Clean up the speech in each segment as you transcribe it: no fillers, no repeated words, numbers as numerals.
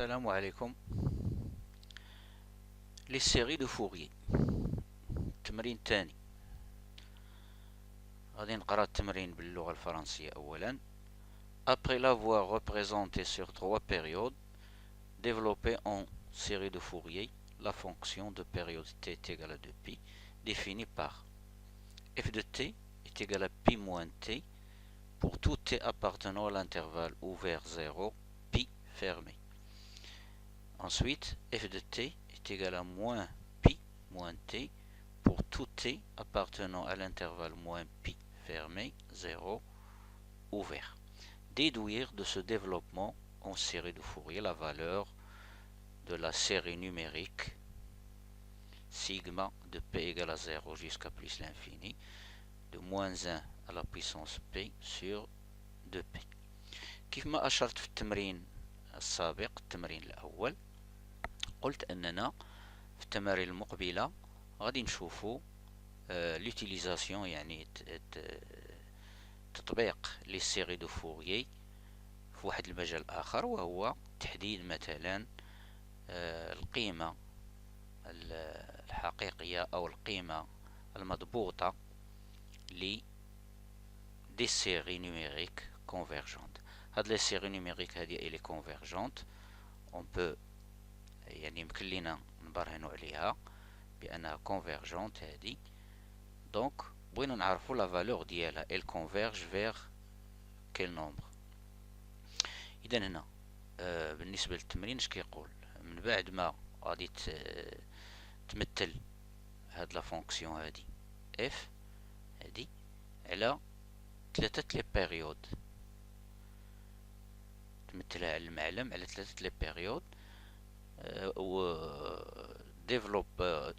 السلام عليكم. لي سيري دو فوريي. التمرين الثاني. غادي نقرا التمرين باللغة الفرنسية أولا. Après l'avoir représenté sur trois périodes, développez en série de Fourier la fonction de période t est égale à 2pi définie par f de t est égal à pi moins t pour tout t appartenant à l'intervalle ouvert 0, pi fermé. Ensuite, f de t est égal à moins pi moins t pour tout t appartenant à l'intervalle moins pi fermé 0 ouvert. Déduire de ce développement en série de Fourier la valeur de la série numérique sigma de p égale à 0 jusqu'à plus l'infini de moins 1 à la puissance p sur 2p. كيف ما أشرت في التمرين السابق التمرين الأول، قلت أننا في التمارين المقبلة غادي نشوفوا l'utilisation يعني تطبيق لي سيري دو فوريي في واحد المجال آخر، وهو تحديد مثلا القيمة الحقيقية أو القيمة المضبوطة ل دي سيري نيميريك كونفيرجونت. هاد لي سيري نيميريك هادي إلي كونفيرجونت اون بو يعني يمكن لينا نبرهنوا عليها بأنها كونفيرجونت هادي. دونك بغينا نعرفوا لا فالور ديالها elle converge vers quel nombre. إذا هنا بالنسبة للتمرين اش كيقول؟ من بعد ما غادي تمثل هاد لا فونكسيون هادي اف هادي على ثلاثة لي بيريود، تمثلها على المعلم على ثلاثة لي بيريود، و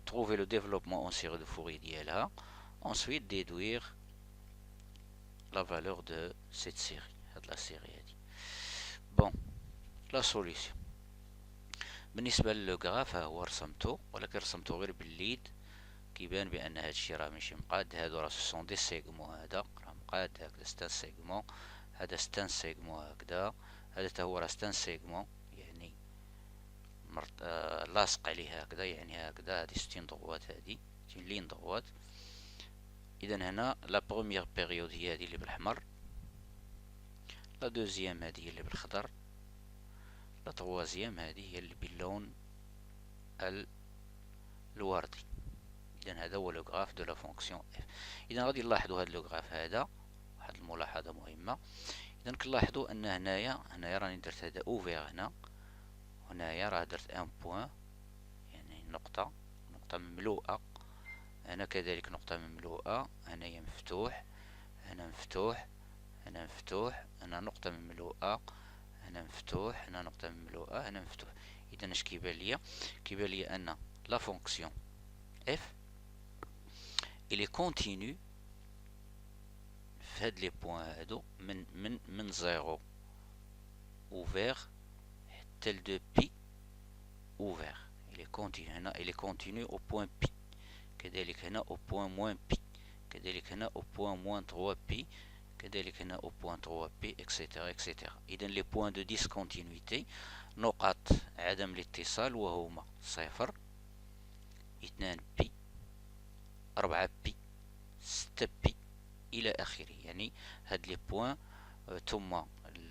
trouver le développement en série de Fourier ديالها. Ensuite déduire la valeur de cette série، هاد لا série هادي. Bon، la solution بالنسبة للغراف ها هو رسمته، ولكن رسمته غير بالليد كيبان بأن هادشي راه ماشي مقاد. هادو راه سون دي سيغمون، هذا راه مقاد هكذا ستان سيغمون، هذا ستان سيغمون هكذا، هذا تا هو راه ستان سيغمون يعني لاصق عليه هكذا، يعني هكذا. هادي 60 دغوات، هادي 60 لين دغوات. إذا هنا لا بروميير بيريود هي هادي اللي بالأحمر، لا دوزيام هادي هي اللي بالخضر، لا تروازيام هادي هي اللي باللون الوردي. إذا هذا هو لو غراف دو لا فونكسيون اف. إذا غادي نلاحظوا هاد لو غراف هذا واحد الملاحظة مهمة. إذا كنلاحظوا أن هنايا راني درت هذا اوفير، هنايا راه درت ان بوان يعني نقطة مملوءة، هنا كذلك نقطة مملوءة، هنايا مفتوح، هنا مفتوح، هنا مفتوح، هنا نقطة مملوءة، هنا مفتوح، هنا نقطة مملوءة، هنا مفتوح. إذا اش كيبان ليا؟ كيبان ليا أن لا فونكسيون اف إلي كونتينيو في هاد لي بوان هادو من زيرو اوفير حتى ل 2 بي اوفير. إلي كونتينيو هنا، إلي كونتينيو أو بوان بي، كذلك هنا أو بوان موان بي، كذلك هنا أو بوان موان 3 بي، كذلك هنا أو بوان 3 بي اكسيتيرا اكسيتيرا. إذا لي بوان دو ديسكونتينيتي نقاط عدم الاتصال وهما 0، 2 بي، 4 بي، 6 بي إلى آخره. يعني هاد لي بوان ثم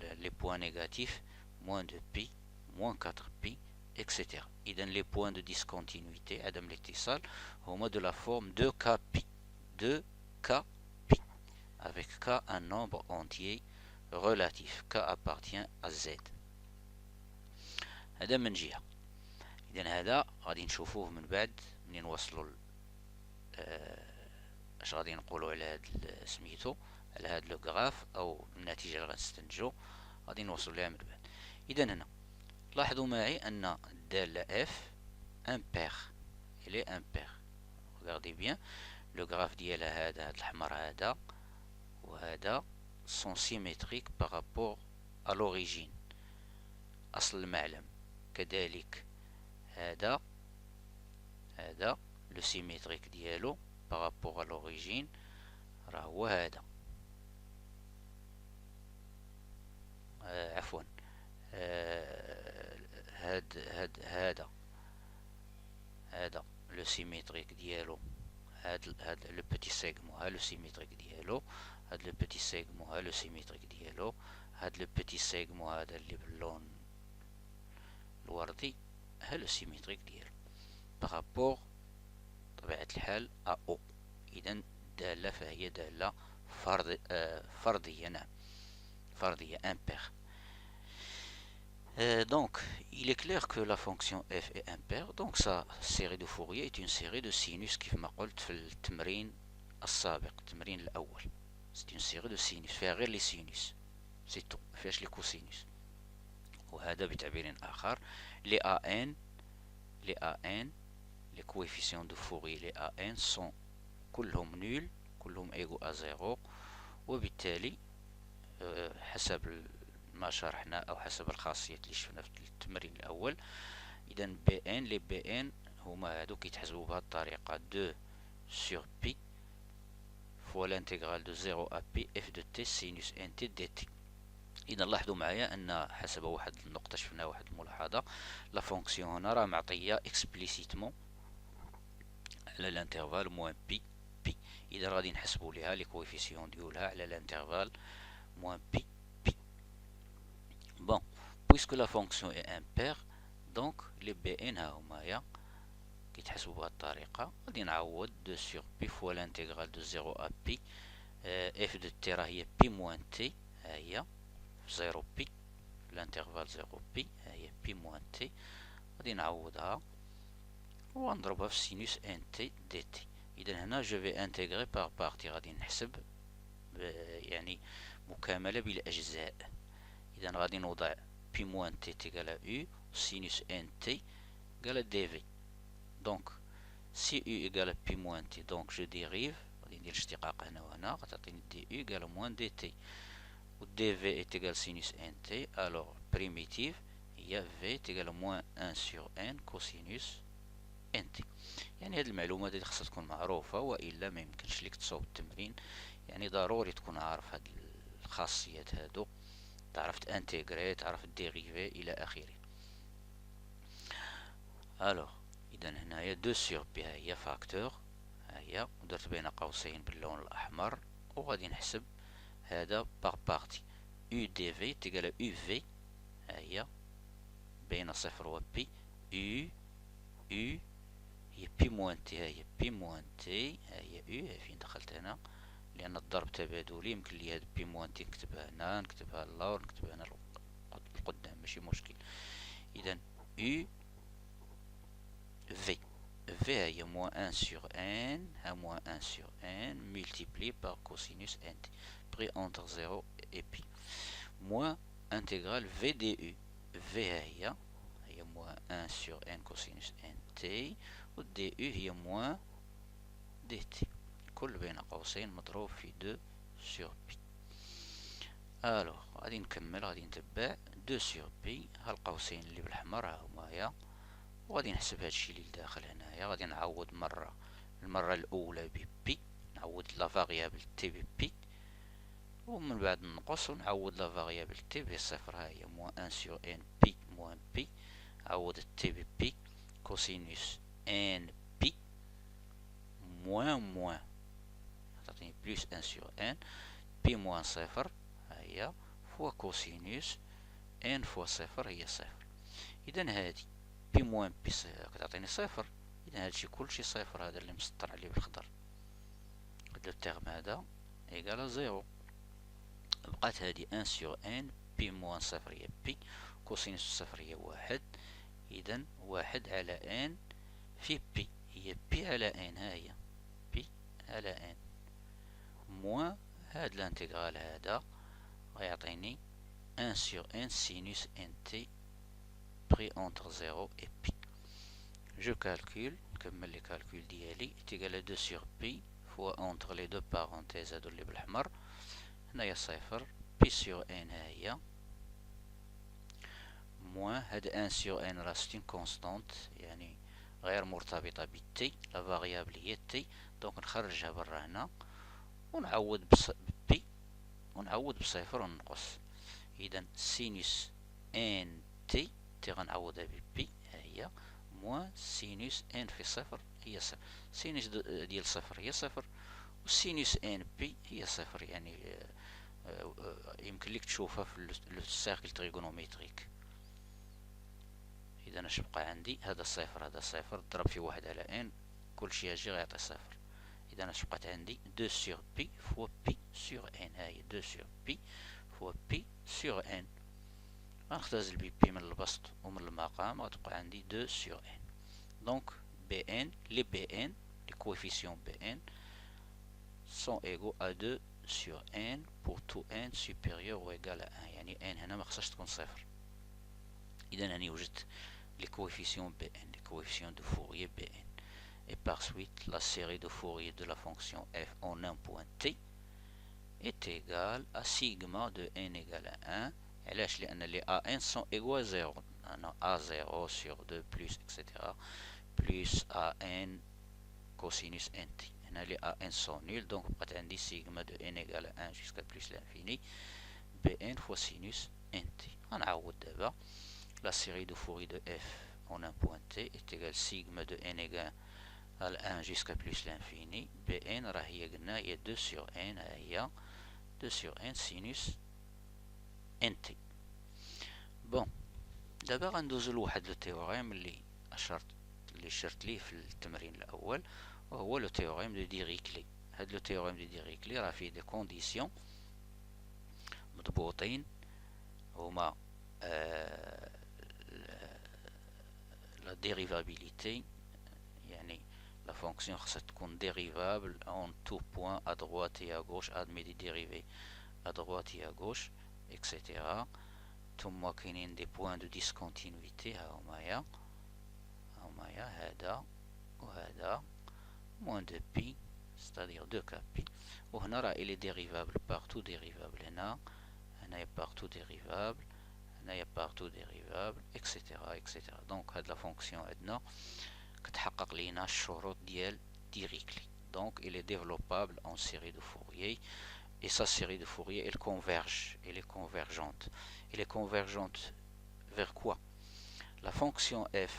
لي بوان نيجاتيف موان 2 بي، موان 4 بي etc. إذا لي بوان دو ديسكونتينيتي عدم الاتصال هما de la forme 2k pi 2k pi avec k un nombre entier relatif. k appartient à z. هذا من جهة. إذا هذا غادي نشوفوه من بعد منين نوصلوا اش غادي نقولوا على هاد سميتو، على هاد لو غراف او النتيجة اللي غنستنتجو غادي نوصلوا لها من بعد. إذا هنا لاحظوا معي أن الدالة f impair، elle est impair. regardez bien le graphe ديالها هذا الأحمر هذا وهذا sont symétriques par rapport à l'origine، أصل المعلم. كذلك هذا le symétrique ديالو par rapport à l'origine راه هو هذا، عفوا هذا لو سيميتريك ديالو، هاد لو بيتي سيغمون ها لو سيميتريك ديالو، هاد لو بيتي سيغمون ها لو سيميتريك ديالو، هاد لو بيتي سيغمون هذا اللي باللون الوردي ها لو سيميتريك ديالو بارابور طبيعة الحال ا او. اذا دالة فهي دالة فردية، نعم فردية impair. Donc, il est clair que la fonction f est impaire. Donc, sa série de Fourier est une série de sinus كيف ما قلت في التمرين السابق، التمرين الأول. C'est une série de sinus فيها غير لي سينوس، سي تو، ما فيهاش لي كوسينوس. وهذا بتعبير آخر لي ان لي كويفيسيون دو فوري لي ان سون كلهم نول، كلهم ايغو ا زيرو، وبالتالي حسب ما شرحنا او حسب الخاصيات اللي شفنا في التمرين الاول، اذا بي ان لي بي ان هما هادو كيتحسبوا بهذه الطريقه 2 sur pi فوا الانتغرال دو 0 à pi f de t sinus nt dt. اذا لاحظوا معايا ان حسب واحد النقطه شفنا واحد الملاحظه، لا فونكسيون هنا راه معطيه اكسبليسيتمون على الانترفال موان بي بي. اذا غادي نحسبوا ليها لي كويفيسيون ديالها على الانترفال موان بي بي. بون puisque la fonction est impaire donc les bn ها هما كيتحسبوا بهذه الطريقه. غادي نعوض 2 sur pi فوا الانتغرال دو 0 à pi f de t راه هي pi moins t، ها هي 0 pi الانترفال 0 pi، ها هي pi moins t. غادي نعوضها ونضربها في سينوس ان تي دي تي. اذا هنا جو في انتغري بار بارتي، غادي نحسب يعني مكامله بالاجزاء. اذا غادي نوضع بي موان تي تيغال او سينوس ان تي قال دي في. دونك سي او ايغال بي موان تي، دونك جو ديريف، غادي ندير اشتقاق هنا وهنا، غتعطيني دي او ايغال موان دي تي، و دي في اي تيغال سينوس ان تي. الوغ بريميتيف هي في تيغال موان ان سور ان كوسينوس ان تي. يعني هاد المعلومات هادي خاصها تكون معروفة، والا ما يمكنش ليك تصاوب التمرين. يعني ضروري تكون عارف هاد الخاصيات هادو، تعرف تانتيغري، تعرف ديريفي الى اخره. الوغ اذا هنايا 2 سور بي ها هي فاكتور، ها هي درت بين قوسين باللون الاحمر، وغادي نحسب هذا باغ بارتي. يو دي في تيغال يو في، ها هي بين صفر و بي، يو هي بي موان تي، ها هي بي موان تي، ها هي او فين دخلت هنا لان الضرب تبادلي. يمكن لي هاد بي موان تي نكتبها هنا، نكتبها اللور، نكتبها هنا القدام، ماشي مشكل. اذا او في ها هي موان ان سور ان، ها موان ان سور ان ملتيبلي بار كوسينوس ان تي بري انتر 0 et بي، موان انتغرال في دي او. في ها هي موان ان سور ان كوسينوس ان تي، و دي او هي موان دي تي، كل بين قوسين مضروب في 2 sur بي. الوغ غادي نكمل، غادي نتبع 2 sur بي، ها القوسين اللي بالاحمر ها هما، وغادي نحسب هادشي اللي لداخل هنايا. غادي نعوض المرة الأولى ببي، نعوض لا فاريابل تي ببي، ومن بعد نقص ونعوض لا فاريابل تي بصفر، ها هي موان ان سور ان بي موان بي، عوض تي ببي كوسينوس ان بي موان تعطيني بلوس ان سور ان بي موان صفر، ها هي فوا كوسينوس ان فوا صفر هي صفر. اذا هادي بي موان بي كتعطيني صفر، اذا هادشي كلشي صفر، هذا اللي مسطر عليه بالخضر. هاد لو تيرم هذا ايكال زيرو. بقات هادي ان سور ان بي موان صفر هي بي، كوسينوس صفر هي واحد، اذا واحد على ان في بي، هي بي على ان، ها هي بي على ان موان هاد الانتغرال هذا غيعطيني ان سور ان سينوس ان تي بري انتر 0 et بي. جو كالكول، نكمل لي كالكول ديالي، تيغال 2 sur بي فوا اونتر لي دو بارونتيز هادو اللي بالاحمر، هنايا صفر بي سور ان ها هي موان هاد ان سور ان راه ستين كونستانت، يعني غير مرتبطة بالتي، لا فاريابل هي تي، دونك نخرجها برا هنا ونعوض بي ونعوض بصفر وننقص. اذا سينوس ان تي تي غنعوضها ببي هي موان سينوس ان في صفر هي صفر. سينوس ديال صفر هي صفر، والسينوس ان بي هي صفر. يعني يمكن لك تشوفها في لو سيركل تريغونوميتريك. اذا اش بقى عندي؟ هذا صفر هذا صفر، ضرب في واحد على ان، كلشي يجي غيعطي صفر. اذا اش بقات عندي؟ 2 سور بي فوا بي سور ان. هاهي 2 سور بي فوا بي سور ان. غنختزل بي بي من البسط ومن المقام، غتبقى عندي 2 سور ان. دونك بي ان، لي بي ان، لي كوفيسيون بي ان sont égaux à 2 sur n pour tout n supérieur ou égal à 1. يعني n هنا ما خصهاش تكون صفر. إذا راني وجدت les coefficients Bn, les coefficients de Fourier Bn. Et par suite, la série de Fourier de la fonction f en un point t est égale à sigma de n égale à 1. علاش؟ لأن les an sont égaux à 0. a0 sur 2 plus etc. plus an cosinus nt. هنا les an sont nuls, donc بقات عندي sigma de n égale à 1 jusqu'à plus l'infini bn fois sinus nt. غنعوض دابا. La série de Fourier de f en un point t est égale sigma de n égale à 1 jusqu'à plus l'infini bn راه هي قلنا هي 2 sur n. هي 2 sur n sinus nt. بون دابا غندوزو لواحد لو تيوريم اللي شرت ليه في التمرين الاول، وهو لو تيوريم دو ديريكلي. هاد لو تيوريم دو ديريكلي راه فيه دي كونديسيون مضبوطين، هما la dérivabilité. يعني la fonction خاصها تكون dérivable en tout point à droite et à gauche, admet des dérivés à droite et à gauche, etc. ثم كاينين des points de discontinuité. هاهما هذا وهذا moins de pi, c'est-à-dire 2 k pi. وهنا راه il est dérivable partout, dérivable هنايا partout dérivable، هنايا partout dérivable، etc. etc. دونك هاد لا فونكسيون عندنا كتحقق لينا الشروط ديال ديريكلي. دونك il est développable en série de Fourier, et sa série de Fourier elle converge, elle est convergente. Elle est convergente vers quoi? La fonction f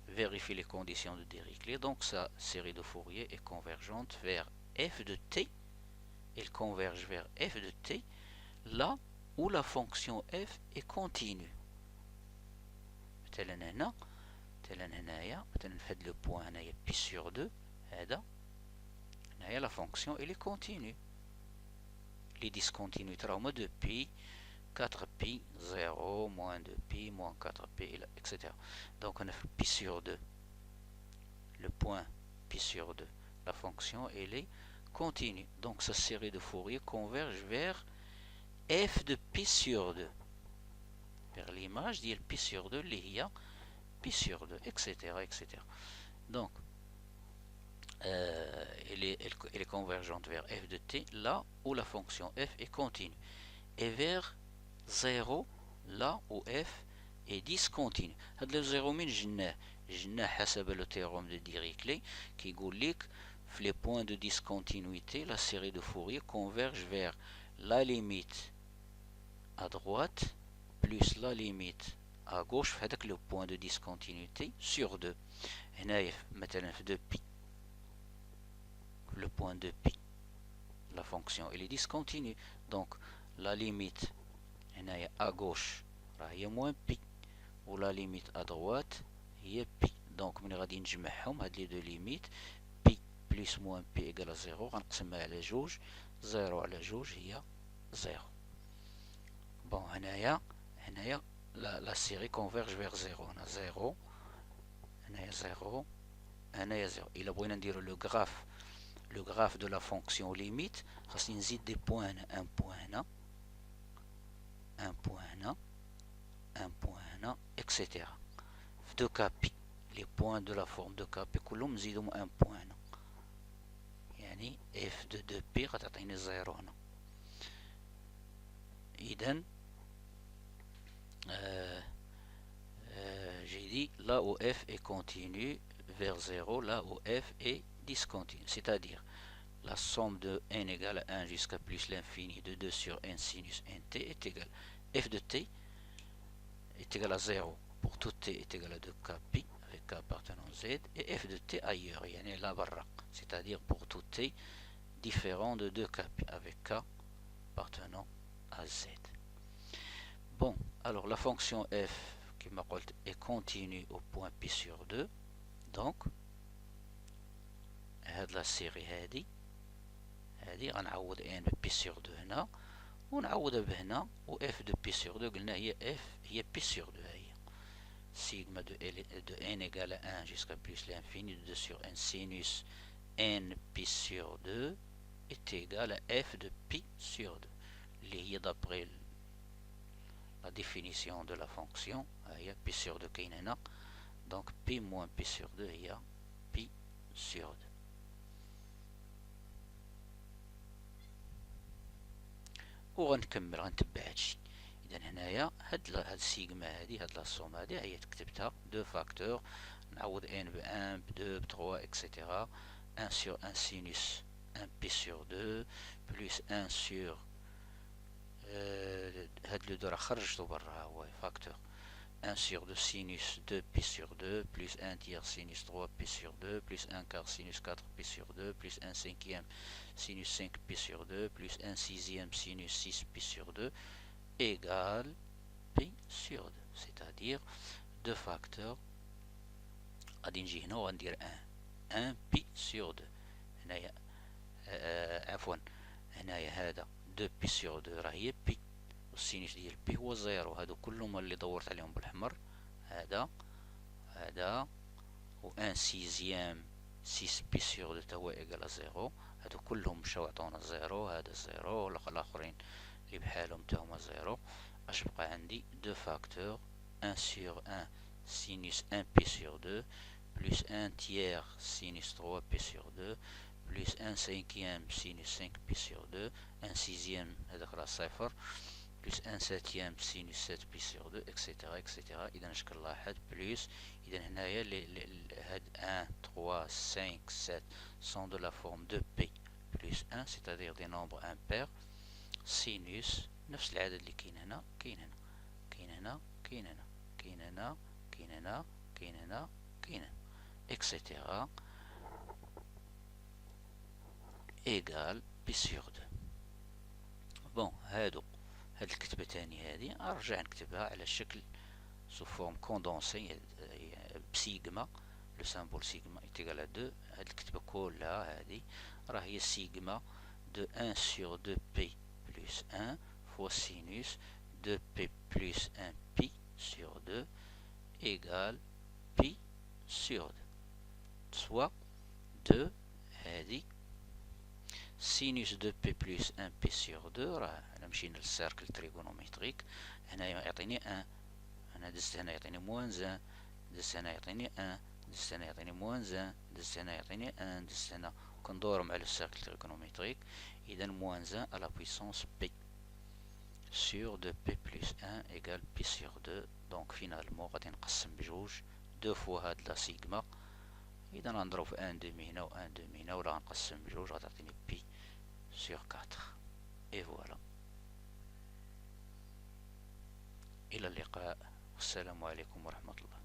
vérifie les conditions de Dirichlet, donc sa série de Fourier est convergente vers f de t. Elle converge vers f de t là où la fonction f est continue. مثلا هنايا مثلا في هاد لو بوان هنايا بي سور 2 هذا هنايا لا فونكسيون إلي كونتينيو. لي ديسكونتينيوتي راهما 2 بي 4 بي 0 موان 2 بي موان 4 بي الى اكسيتيرا. دونك هنا في بي سور 2 لو بوان بي سور 2 la fonction elle est continue. Donc sa série de Fourier converge vers f de pi sur 2, vers l'image ديال pi sur 2 اللي هي pi sur 2 etc. etc. Donc elle est convergente vers f de t là où la fonction f est continue, et vers 0 là où f est discontinue. هاد لو 0 من جناه حسب لو théorème de Dirichlet كيقول لك في les points de discontinuité la série de Fourier converge vers la limite à droite plus la limite à gauche في هذاك لو point de discontinuité sur 2. هنايا مثلا في 2 pi le point de pi la fonction elle est discontinue, donc la limite هنايا à gauche راه هي moins pi و la limite à droite هي pi. donc من غادي نجمعهم هاد لي دو ليميت pi plus moins pi égale à 0 غنقسمها على جوج، 0 على جوج هي 0. بون هنايا la série converge vers 0. هنا 0 هنايا 0 هنايا 0. إلا بغينا نديرو لو graphe de la fonction limite خاصني نزيد دي بوان هنا، ان بوان هنا، ان بوان هنا، ان بوان هنا اكسيتيرا. في 2 k pi les points de la forme de k pi كلهم نزيدهم ان بوان هنا، يعني f de 2 pi غتعطيني 0 هنا. إذن j'ai dit là où f est continu vers 0 là où f est discontinu, c'est-à-dire la somme de n égale à 1 jusqu'à plus l'infini de 2 sur n sinus nt est égale f de t est égal à 0 pour pour tout t est égal à 2k pi avec k appartenant à z et f de t ailleurs, يعني là barra, c'est-à-dire pour tout t différent de 2k pi avec k appartenant à z. Bon, alors la fonction f كما قلت est continue au point pi sur 2, donc هاد لا سيري هادي غنعوض ان بي سور 2 هنا ونعوضها بهنا و اف دو بي سور 2 قلنا هي اف هي بي سور 2 هي sigma de n égale à 1 jusqu'à plus l'infini de 2 sur n sinus n pi sur 2 est égal à f de pi sur 2 اللي هي d'après la définition de la fonction هي pi sur 2 كاين هنا donc pi moins pi sur 2 هي pi sur 2. وغنكمل غنتبع هادشي. اذا هنايا هاد السيغما هادي هاد لاصوم هادي هي كتبتها دو فاكتور نعوض ان ب 1 ب 2 ب 3 اكسيتيرا 1 sur 1 sinus 1 pi sur 2 plus 1 sur هاد لو دو راه خرجتو برا هو فاكتور 1 sur 2 sinus 2 pi sur 2 plus 1 tiers sinus 3 pi sur 2 plus 1 quart sinus 4 pi sur 2 plus 1 cinquième sinus 5 pi sur 2 plus 1 sixième sinus 6 pi sur 2 égale pi sur 2, c'est-à-dire 2 facteurs غادي نجي هنا وغندير 1 pi sur 2 هنايا عفوا هنايا هذا 2 pi sur 2 راه هي pi والسينوس ديال بي هو زيرو. هادو كلهم اللي دورت عليهم بالحمر هذا و 1 سيزيام 6 بي سور 2 هو ايكال زيرو. هادو كلهم مشاو عطونا زيرو. هذا زيرو الاخرين اللي بحالهم تا هما زيرو. اش بقى عندي 2 فاكتور 1 sur 1 sinus 1 pi sur 2 plus 1 tiers sinus 3 pi sur 2 plus 1 cinquième sinus 5 pi sur 2 1 sixième هذاك راه صفر plus 1 septième sinus 7 pi sur 2 etc etc. إذا اش كنلاحظ بلس إذا هنايا هاد 1 3 5 7 sont de la forme de p plus 1 c'est-à-dire des nombres impairs. sinus نفس العدد اللي كاين هنا كاين هنا كاين هنا كاين هنا كاين هنا كاين هنا كاين هنا كاين هنا etc égal pi sur 2. بون هاد الكتبة تاني هادي ارجع نكتبها على الشكل sous forme condensée بسيجما. لو سامبول سيجما est égal à 2. هاد الكتبة كلها هادي راه هي سيجما de 1 sur 2 p plus 1 fois sinus 2p plus 1 pi sur 2 égale pi sur 2 soit 2 هادي sinus 2p plus 1 pi sur 2 راه انا مشينا للسيركل تريغونوميتريك. هنايا يعطيني 1 هنا دزت هنا يعطيني موان 1 دزت هنا يعطيني 1 دزت هنا يعطيني موان 1 دزت هنا يعطيني 1 دزت هنا كندورهم على السيركل تريغونوميتريك. اذا موان 1 à la puissance p sur 2p plus 1 égale pi sur 2. donc finalement غادي نقسم بجوج 2 fois هاد لا سيغما. اذا غنضرب في 1 دومي هنا و 1 دومي هنا ولا غنقسم بجوج غتعطيني بي sur 4 et voilà. إلى اللقاء والسلام عليكم ورحمة الله.